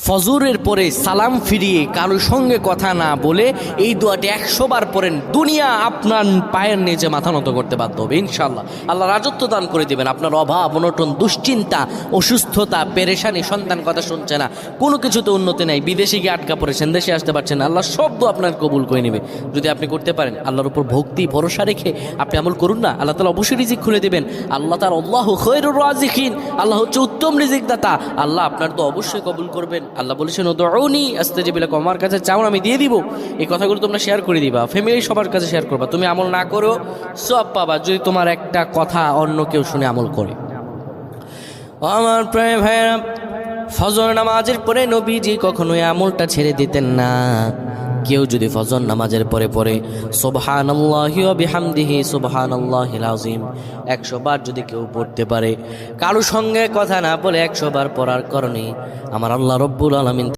ফজরের পরে সালাম ফিরিয়ে কারোর সঙ্গে কথা না বলে এই দোয়াটি 100 বার পড়েন, দুনিয়া আপনার পায়ের নিচে মাথা নত করতে বাধ্য হবে ইনশাআল্লাহ। আল্লাহ রাজত্ব দান করে দিবেন। আপনার অভাব অনটন, দুশ্চিন্তা, অসুস্থতা, পেরেশানি, সন্তান কথা শুনছে না, কোনো কিছুতে উন্নতি নাই, বিদেশে গিয়ে আটকা পড়েছেন, দেশে আসতে পারছেন না, আল্লাহ সব দোয়া আপনার কবুল করে নেবে যদি আপনি করতে পারেন। আল্লাহর উপর ভক্তি ভরসা রেখে আপনি আমল করুন না, আল্লাহ তাআলা অবশ্যই রিজিক খুলে দিবেন। আল্লাহ তাআলা আল্লাহু খায়রুর রাযিকিন, আল্লাহ হচ্ছে উত্তম রিজিক দাতা। আল্লাহ আপনার তো অবশ্যই কবুল করবেন। আল্লাহ বলেছেন উদউনি আস্তাজিব লাকুম, আমার কাছে চাও আমি দিয়ে দিব। এই কথাগুলো তোমরা শেয়ার করে দিবা, ফ্যামিলি সবার কাছে শেয়ার করবা। তুমি আমল না করো সওয়াব পাবা যদি তোমার একটা কথা অন্য কেউ শুনে আমল করে। আমার প্রিয় ভাইরা, ফজর নামাজের পরে নবীজি কখনোই আমলটা ছেড়ে দিতেন না। কেউ যদি ফজর নামাজের পরে পরে সুবহানাল্লাহি ওয়া বিহামদিহি সুবহানাল্লাহিল আযীম 100 বার যদি কেউ পড়তে পারে, কারো সঙ্গে কথা না বলে 100 বার পড়ার কারণে আমার আল্লাহ রব্বুল আলামিন